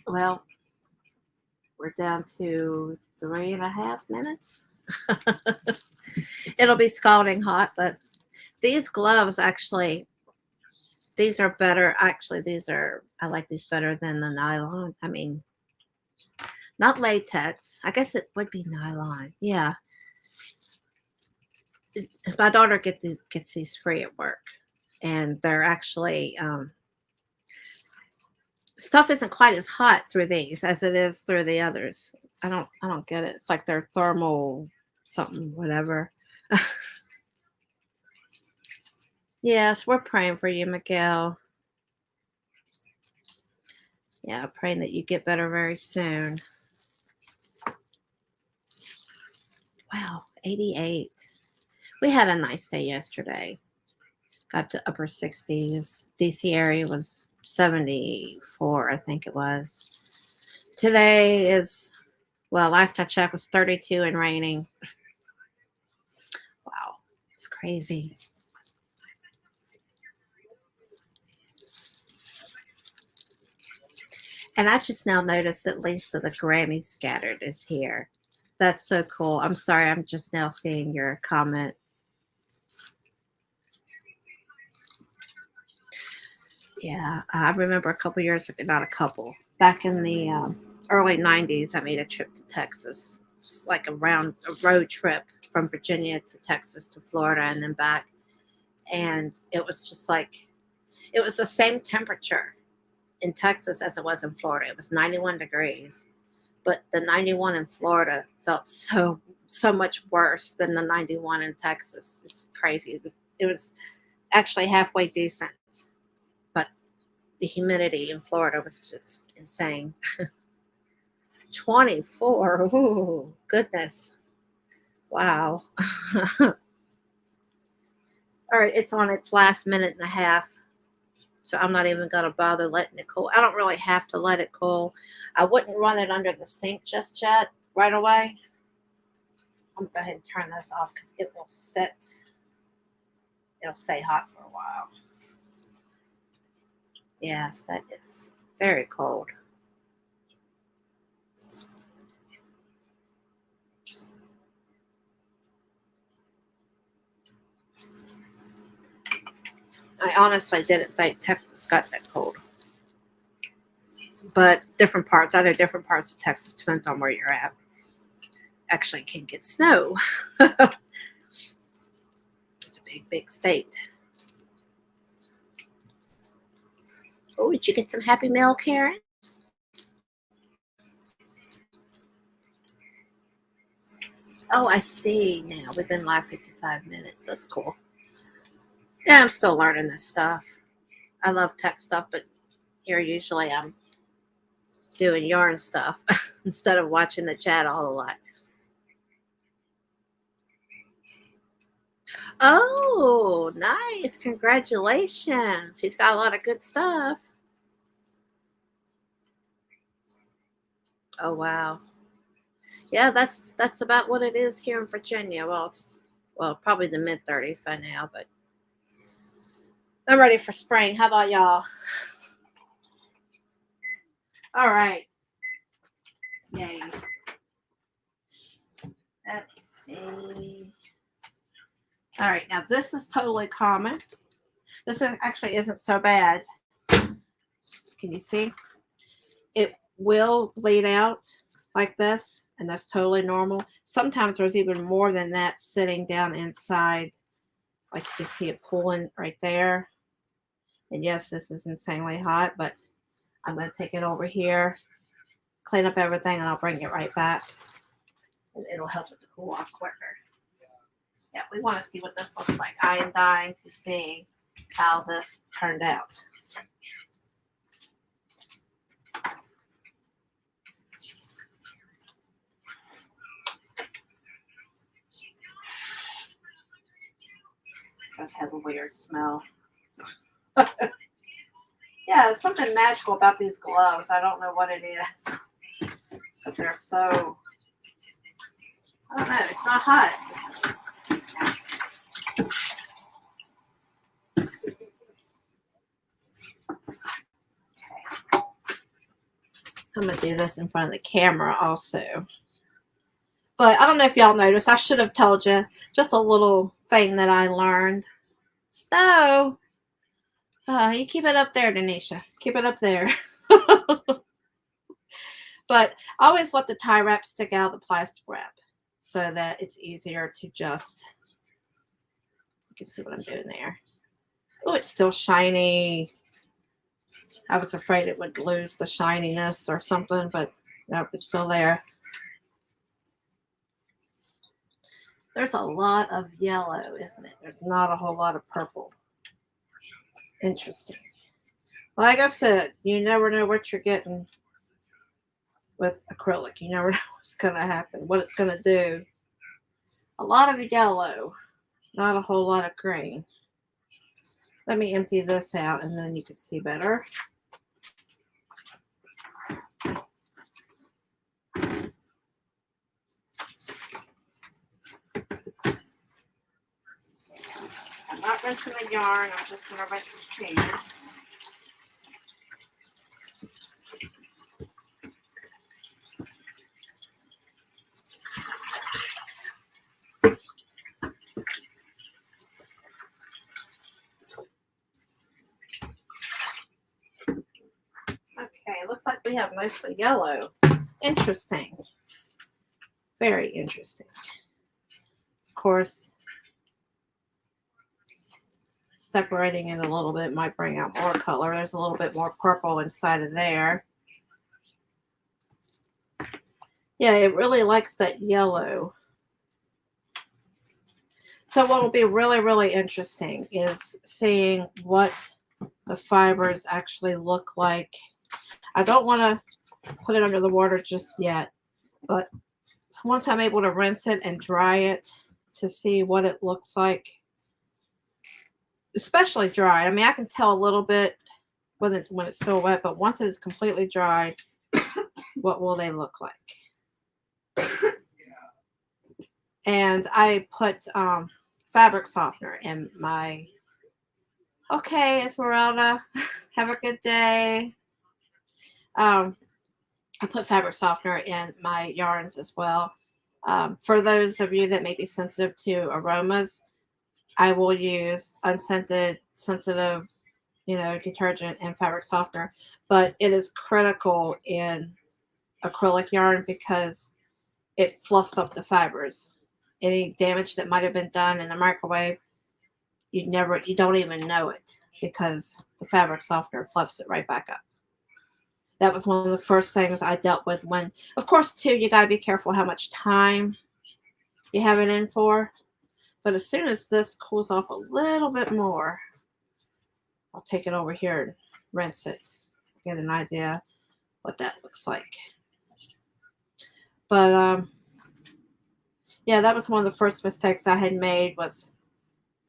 Well, we're down to 3.5 minutes. It'll be scalding hot, but these gloves actually, these are better. Actually, I like these better than the nylon. I mean, not latex. I guess it would be nylon. Yeah. My daughter gets these free at work, and they're actually stuff isn't quite as hot through these as it is through the others. I don't get it. It's like they're thermal something, whatever. Yes, we're praying for you, Miguel. Yeah, praying that you get better very soon. Wow, 88. We had a nice day yesterday. Got to upper 60s. DC area was 74, I think it was. Today is, well, last I checked was 32 and raining. Wow, it's crazy. And I just now noticed that Lisa the Grammy Scattered is here. That's so cool. I'm sorry, I'm just now seeing your comment. Yeah, I remember a couple years ago, not a couple, back in the early 90s, I made a trip to Texas. It's like a road trip from Virginia to Texas to Florida and then back. And it was just like, it was the same temperature in Texas as it was in Florida. It was 91 degrees. But the 91 in Florida felt so much worse than the 91 in Texas. It's crazy. It was actually halfway decent. But the humidity in Florida was just insane. 24. Ooh, goodness. Wow. All right, it's on its last minute and a half. So I'm not even going to bother letting it cool. I don't really have to let it cool. I wouldn't run it under the sink just yet, right away. I'm going to go ahead and turn this off because it will sit. It'll stay hot for a while. Yes, that is very cold. I honestly didn't think Texas got that cold. But different parts, either different parts of Texas, depends on where you're at, actually can get snow. It's a big, big state. Oh, did you get some Happy Meal, Karen? Oh, I see now. We've been live 55 minutes. That's cool. Yeah, I'm still learning this stuff. I love tech stuff, but here usually I'm doing yarn stuff instead of watching the chat a whole lot. Oh, nice. Congratulations. He's got a lot of good stuff. Oh, wow. Yeah, that's about what it is here in Virginia. Well, it's probably the mid-30s by now, but I'm ready for spring. How about y'all? All right. Yay. Let's see. All right, now this is totally common. This actually isn't so bad. Can you see? It will bleed out like this, and that's totally normal. Sometimes there's even more than that sitting down inside. Like you can see it pulling right there. And yes, this is insanely hot, but I'm going to take it over here, clean up everything, and I'll bring it right back. And it'll help it to cool off quicker. Yeah, we want to see what this looks like. I am dying to see how this turned out. It does have a weird smell. Yeah, there's something magical about these gloves. I don't know what it is. But they're so... I don't know. It's not hot. I'm going to do this in front of the camera also. But I don't know if y'all noticed. I should have told you just a little thing that I learned. Snow. You keep it up there, Denisha. Keep it up there. But I always let the tie wrap stick out of the plastic wrap so that it's easier to just... You can see what I'm doing there. Oh, it's still shiny. I was afraid it would lose the shininess or something, but nope, it's still there. There's a lot of yellow, isn't it? There's not a whole lot of purple. Interesting. Like I said, you never know what you're getting with acrylic. You never know what's going to happen, what it's going to do. A lot of yellow, not a whole lot of green. Let me empty this out and then you can see better. I'm not rinsing the yarn, I'm just going to rinse the can. Okay, looks like we have mostly yellow. Interesting. Very interesting. Of course, separating it a little bit might bring out more color. There's a little bit more purple inside of there. Yeah, it really likes that yellow. So what will be really, really interesting is seeing what the fibers actually look like. I don't want to put it under the water just yet, but once I'm able to rinse it and dry it to see what it looks like, especially dried. I mean, I can tell a little bit when it's still wet, but once it is completely dried, what will they look like? And I put fabric softener in my... Okay, Esmeralda, have a good day. I put fabric softener in my yarns as well. For those of you that may be sensitive to aromas, I will use unscented, sensitive, detergent and fabric softener. But it is critical in acrylic yarn because it fluffs up the fibers. Any damage that might have been done in the microwave, you don't even know it because the fabric softener fluffs it right back up. That was one of the first things I dealt with when, of course, too, you got to be careful how much time you have it in for. But as soon as this cools off a little bit more, I'll take it over here and rinse it. Get an idea what that looks like. But yeah, that was one of the first mistakes I had made, was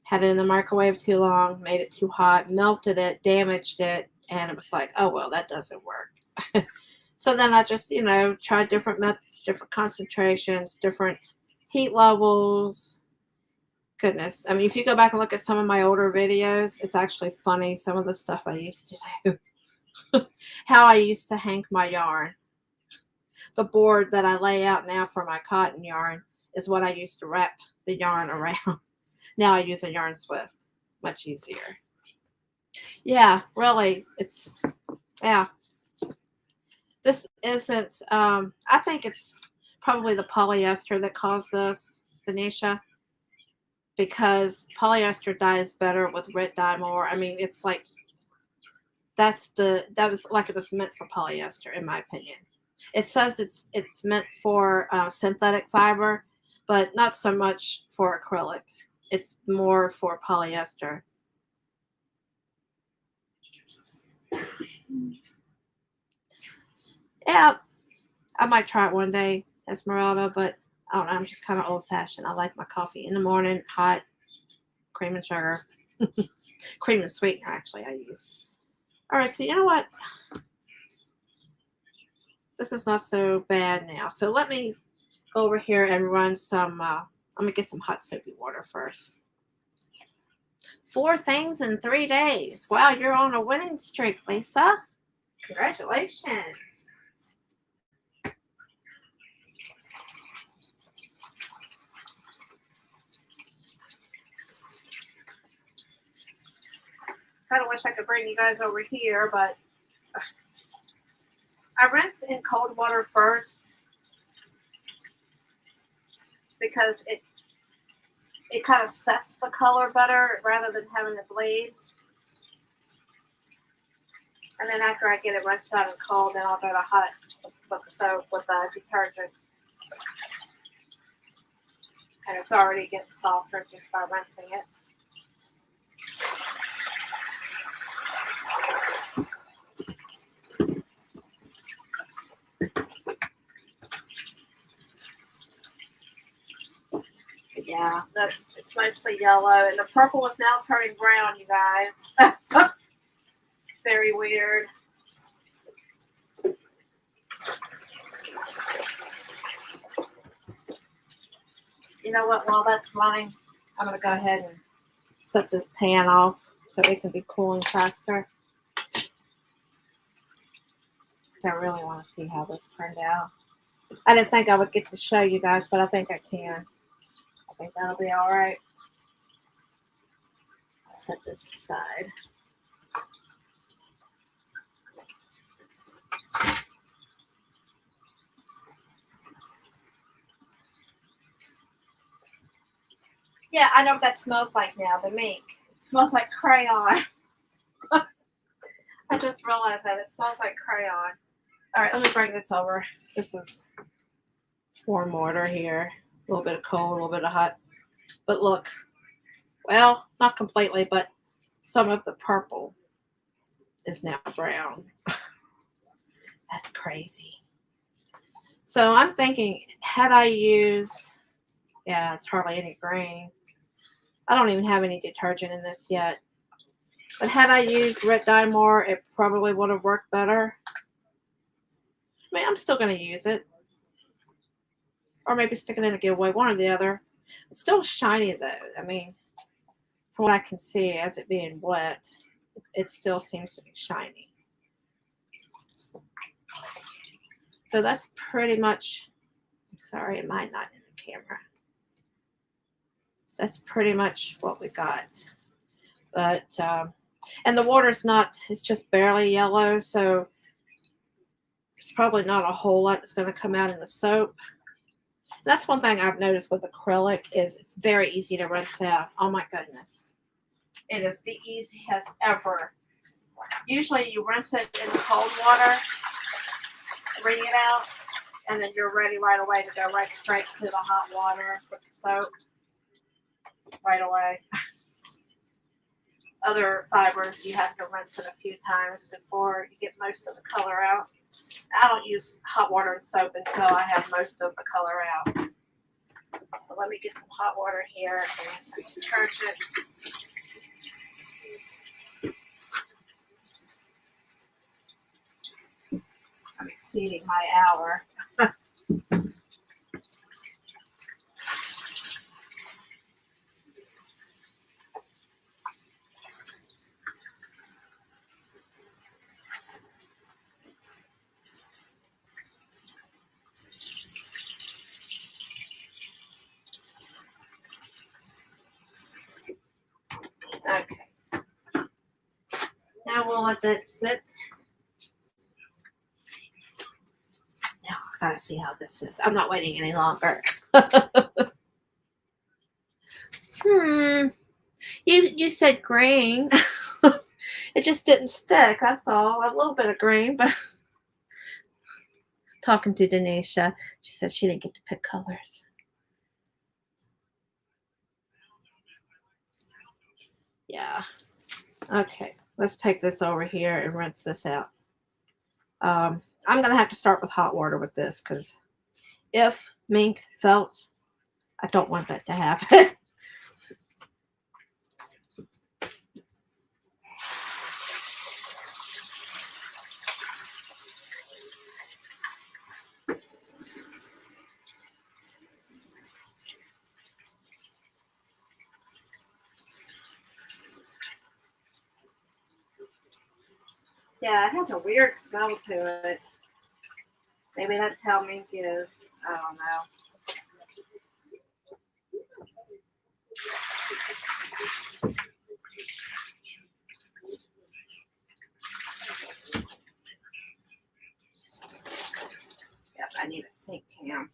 had it in the microwave too long, made it too hot, melted it, damaged it, and it was like, oh well, that doesn't work. So then I just, tried different methods, different concentrations, different heat levels. Goodness. I mean, if you go back and look at some of my older videos, it's actually funny, some of the stuff I used to do. How I used to hang my yarn. The board that I lay out now for my cotton yarn is what I used to wrap the yarn around. Now I use a yarn swift. Much easier. Yeah, really, yeah. This isn't, I think it's probably the polyester that caused this, Denisha, because polyester dyes better with red dye more. I mean, it's like, that was like it was meant for polyester, in my opinion. It says it's meant for synthetic fiber, but not so much for acrylic. It's more for polyester. Yeah, I might try it one day, Esmeralda, but I don't know. I'm just kind of old-fashioned. I like my coffee in the morning, hot, cream and sugar. Cream and sweetener, actually, I use. All right, so you know what? This is not so bad now. So let me go over here and run some, I'm going to get some hot soapy water first. 4 things in 3 days. Wow, you're on a winning streak, Lisa. Congratulations. Kind of wish I could bring you guys over here, but I rinse in cold water first because it kind of sets the color better rather than having it bleed. And then after I get it rinsed out and cold, then I'll go to hot with soap with detergent. And it's already getting softer just by rinsing it. Yeah, it's mostly yellow, and the purple is now turning brown, you guys. Very weird. You know what? While that's running, I'm going to go ahead and set this pan off so it can be cooling faster. So I really want to see how this turned out. I didn't think I would get to show you guys, but I think I can. I think that'll be all right. I'll set this aside. Yeah, I know what that smells like now, the mink. It smells like crayon. I just realized that. It smells like crayon. All right, let me bring this over. This is warm water here. A little bit of cold, a little bit of hot. But look, well, not completely, but some of the purple is now brown. That's crazy. So I'm thinking, had I used, yeah, it's hardly any green. I don't even have any detergent in this yet. But had I used red dye more, it probably would have worked better. I mean, I'm still going to use it. Or maybe stick it in a giveaway, one or the other. It's still shiny, though. I mean, from what I can see, as it being wet, it still seems to be shiny. So that's pretty much, I'm sorry, it might not in the camera. That's pretty much what we got. But, and the water's not, it's just barely yellow, so it's probably not a whole lot that's going to come out in the soap. And that's one thing I've noticed with acrylic is it's very easy to rinse out. Oh my goodness. It is the easiest ever. Usually you rinse it in the cold water, wring it out, and then you're ready right away to go right straight to the hot water with the soap. right away. Other fibers, you have to rinse it a few times before you get most of the color out. I don't use hot water and soap until I have most of the color out. But let me get some hot water here and some detergent. I'm exceeding my hour. Okay. Now we'll let that sit. Now I gotta see how this is. I'm not waiting any longer. You said green. It just didn't stick. That's all. A little bit of green, but talking to Denisha, she said she didn't get to pick colors. Yeah. Okay. Let's take this over here and rinse this out. I'm gonna have to start with hot water with this because if mink felts, I don't want that to happen. Yeah, it has a weird smell to it. Maybe that's how mink is. I don't know. Yep, I need a sink cam.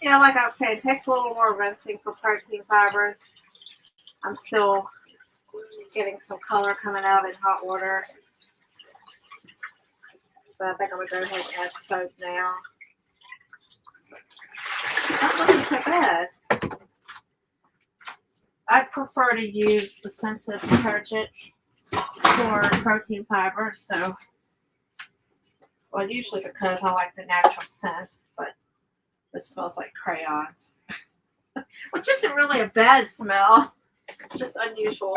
Yeah, like I was saying, it takes a little more rinsing for protein fibers. I'm still getting some color coming out in hot water. So I think I'm going to go ahead and add soap now. That wasn't so bad. I prefer to use the sensitive detergent for protein fibers. So, well, usually because I like the natural scent, but this smells like crayons. Which isn't really a bad smell, just unusual.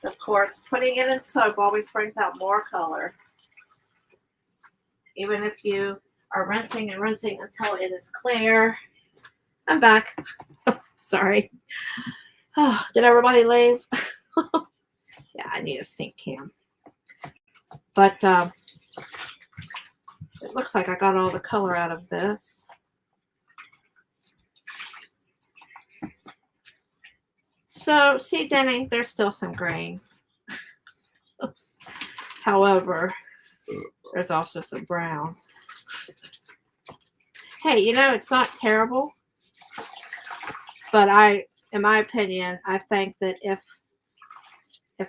Of course, putting it in soap always brings out more color. Even if you are rinsing and rinsing until it is clear. I'm back. Sorry. Oh, did everybody leave? Yeah, I need a sink cam. But it looks like I got all the color out of this. So, see, Denny, there's still some green. However, there's also some brown. Hey, you know, it's not terrible. But in my opinion, I think that if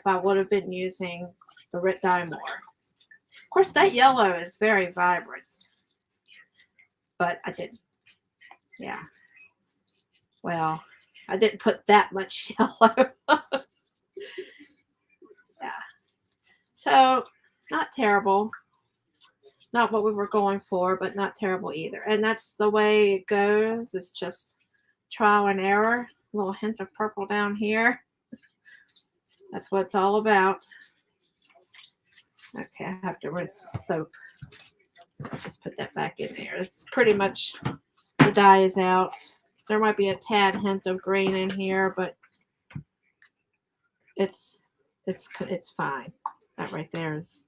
I would have been using the Rit Dye more. Of course, that yellow is very vibrant. But I didn't. Yeah. Well, I didn't put that much yellow. Yeah. So, not terrible. Not what we were going for, but not terrible either. And that's the way it goes. It's just trial and error. A little hint of purple down here. That's what it's all about. Okay, I have to rinse the soap. So I'll just put that back in there. It's pretty much the dye is out. There might be a tad hint of green in here, but it's fine. That right there is.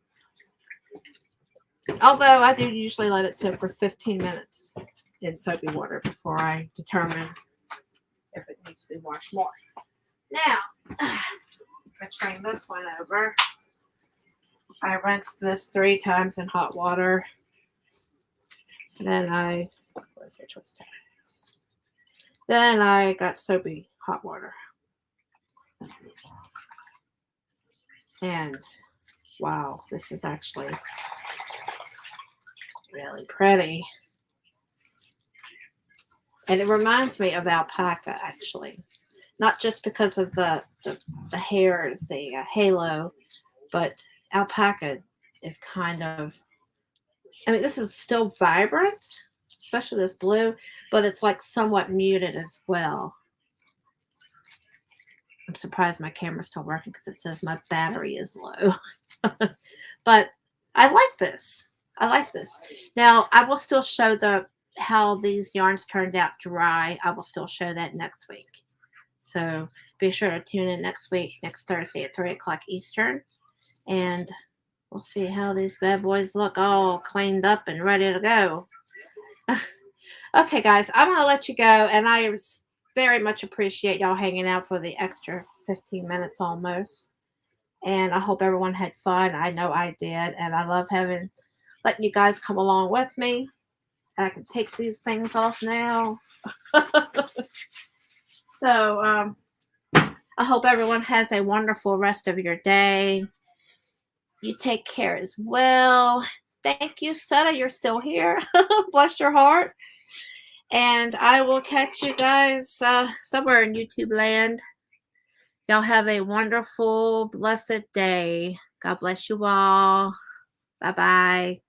Although I do usually let it sit for 15 minutes in soapy water before I determine if it needs to be washed more. Now, let's bring this one over. I rinsed this 3 times in hot water. And then where's your twister? Then I got soapy hot water. And wow, this is actually really pretty. And it reminds me of alpaca, actually. Not just because of the hairs, the halo, but alpaca is kind of, I mean, this is still vibrant, especially this blue, but it's like somewhat muted as well. I'm surprised my camera's still working because it says my battery is low. But I like this. I like this. Now, I will still show how these yarns turned out dry. I will still show that next week. So be sure to tune in next week, next Thursday at 3 o'clock Eastern. And we'll see how these bad boys look all cleaned up and ready to go. Okay, guys, I'm going to let you go. And I very much appreciate y'all hanging out for the extra 15 minutes almost. And I hope everyone had fun. I know I did. And I love letting you guys come along with me. I can take these things off now. So, I hope everyone has a wonderful rest of your day. You take care as well. Thank you, Seta. You're still here. Bless your heart. And I will catch you guys somewhere in YouTube land. Y'all have a wonderful, blessed day. God bless you all. Bye-bye.